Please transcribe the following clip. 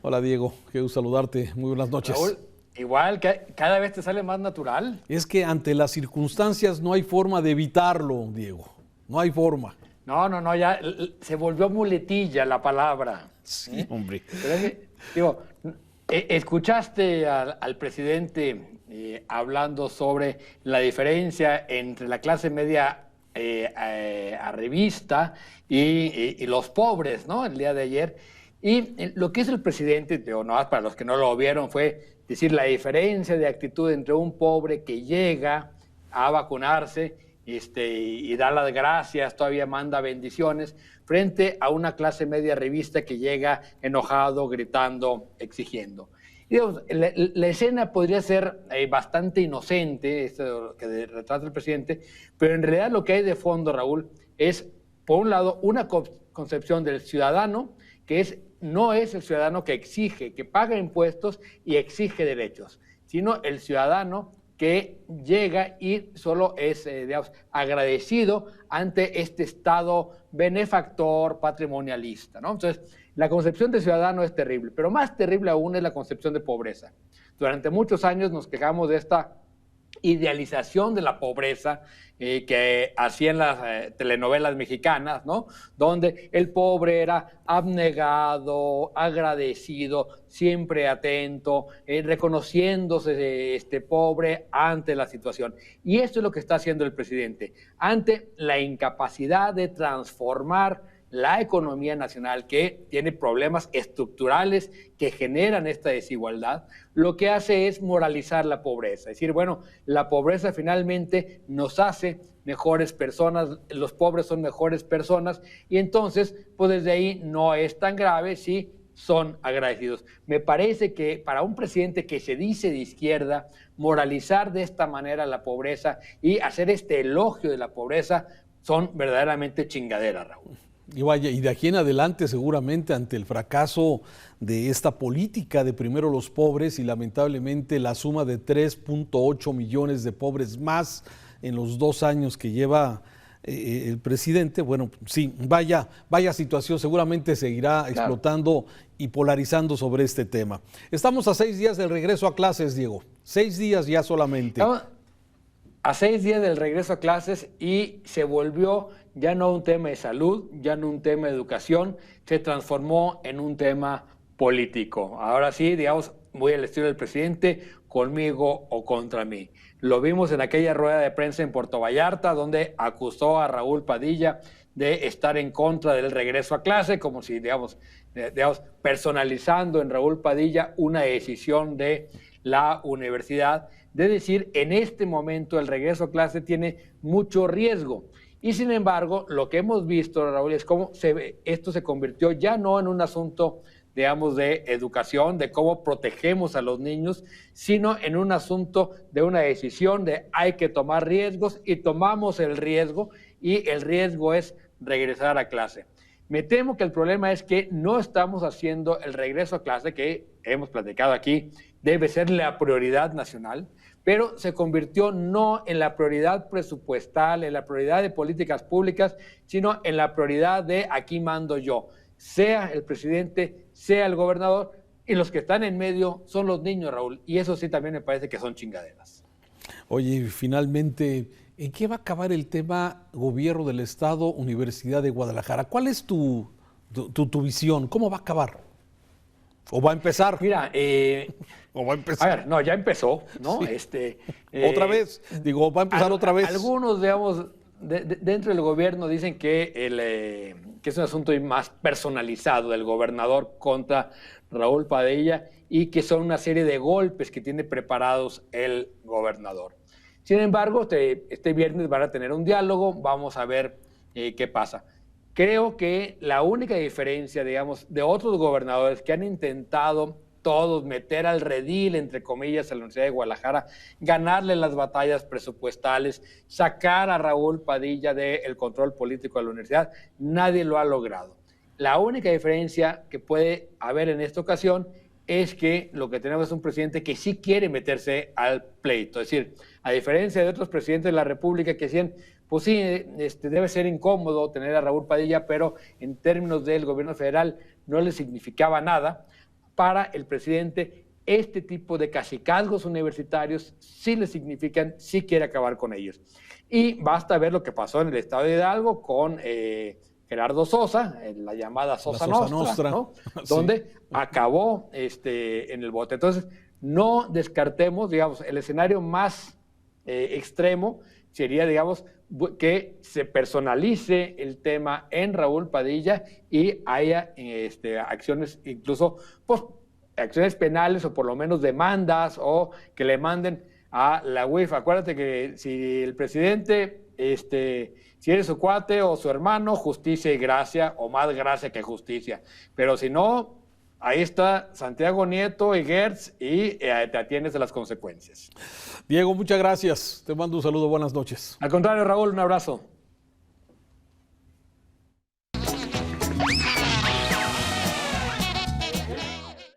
Hola Diego, qué gusto saludarte. Muy buenas noches. Raúl, igual, cada vez te sale más natural. Es que ante las circunstancias no hay forma de evitarlo, Diego. No hay forma. No, ya se volvió muletilla la palabra. Sí, hombre. Pero digo, escuchaste al presidente hablando sobre la diferencia entre la clase media arribista y los pobres, ¿no? El día de ayer. Y lo que hizo el presidente, digo, no, para los que no lo vieron, fue decir la diferencia de actitud entre un pobre que llega a vacunarse y da las gracias, todavía manda bendiciones, frente a una clase media arribista que llega enojado, gritando, exigiendo. Y digamos, la escena podría ser bastante inocente, esto que retrata el presidente, pero en realidad lo que hay de fondo, Raúl, es, por un lado, una concepción del ciudadano que no es el ciudadano que exige, que paga impuestos y exige derechos, sino el ciudadano que llega y solo es, digamos, agradecido ante este Estado benefactor, patrimonialista, ¿no? Entonces, la concepción de ciudadano es terrible, pero más terrible aún es la concepción de pobreza. Durante muchos años nos quejamos de esta idealización de la pobreza que hacían las telenovelas mexicanas, ¿no? Donde el pobre era abnegado, agradecido, siempre atento, reconociéndose pobre ante la situación. Y esto es lo que está haciendo el presidente. Ante la incapacidad de transformar la economía nacional, que tiene problemas estructurales que generan esta desigualdad, lo que hace es moralizar la pobreza. Es decir, bueno, la pobreza finalmente nos hace mejores personas, los pobres son mejores personas, y entonces, pues desde ahí no es tan grave si son agradecidos. Me parece que para un presidente que se dice de izquierda, moralizar de esta manera la pobreza y hacer este elogio de la pobreza son verdaderamente chingaderas, Raúl. Y vaya, y de aquí en adelante seguramente ante el fracaso de esta política de primero los pobres y lamentablemente la suma de 3.8 millones de pobres más en los 2 años que lleva el presidente, bueno, sí, vaya situación, seguramente seguirá explotando y polarizando sobre este tema. Estamos a 6 días del regreso a clases, Diego, 6 días ya solamente. Estamos a 6 días del regreso a clases y se volvió ya no un tema de salud, ya no un tema de educación, se transformó en un tema político. Ahora sí, digamos, voy al estilo del presidente, conmigo o contra mí. Lo vimos en aquella rueda de prensa en Puerto Vallarta, donde acusó a Raúl Padilla de estar en contra del regreso a clase, como si, digamos, personalizando en Raúl Padilla una decisión de la universidad, de decir, en este momento el regreso a clase tiene mucho riesgo. Y sin embargo, lo que hemos visto, Raúl, es cómo esto se convirtió ya no en un asunto, digamos, de educación, de cómo protegemos a los niños, sino en un asunto de una decisión de hay que tomar riesgos y tomamos el riesgo y el riesgo es regresar a clase. Me temo que el problema es que no estamos haciendo el regreso a clase, que hemos platicado aquí, debe ser la prioridad nacional, pero se convirtió no en la prioridad presupuestal, en la prioridad de políticas públicas, sino en la prioridad de aquí mando yo, sea el presidente, sea el gobernador, y los que están en medio son los niños, Raúl, y eso sí también me parece que son chingaderas. Oye, finalmente, ¿en qué va a acabar el tema gobierno del Estado, Universidad de Guadalajara? ¿Cuál es tu visión? ¿Cómo va a acabar? ¿O va a empezar? Mira, ¿O va a empezar? a ver, no, ya empezó, ¿no? Sí. ¿Otra vez? Digo, ¿va a empezar otra vez? Algunos, digamos, dentro del gobierno dicen que es un asunto más personalizado del gobernador contra Raúl Padilla y que son una serie de golpes que tiene preparados el gobernador. Sin embargo, este viernes van a tener un diálogo, vamos a ver qué pasa. Creo que la única diferencia, digamos, de otros gobernadores que han intentado todos meter al redil, entre comillas, a la Universidad de Guadalajara, ganarle las batallas presupuestales, sacar a Raúl Padilla del control político de la universidad, nadie lo ha logrado. La única diferencia que puede haber en esta ocasión es que lo que tenemos es un presidente que sí quiere meterse al pleito. Es decir, a diferencia de otros presidentes de la República que decían, pues sí, debe ser incómodo tener a Raúl Padilla, pero en términos del gobierno federal no le significaba nada. para el presidente este tipo de cacicazgos universitarios sí le significan, sí quiere acabar con ellos. Y basta ver lo que pasó en el estado de Hidalgo con Gerardo Sosa, en la llamada Sosa Nostra, ¿no? Sí. Donde acabó en el bote. Entonces, no descartemos, digamos, el escenario más extremo sería, digamos, que se personalice el tema en Raúl Padilla y haya acciones, incluso, pues, acciones penales o por lo menos demandas o que le manden a la UIF. Acuérdate que si el presidente, si eres su cuate o su hermano, justicia y gracia, o más gracia que justicia. Pero si no, ahí está Santiago Nieto y Gertz y te atienes a las consecuencias. Diego, muchas gracias. Te mando un saludo, buenas noches. Al contrario, Raúl, un abrazo.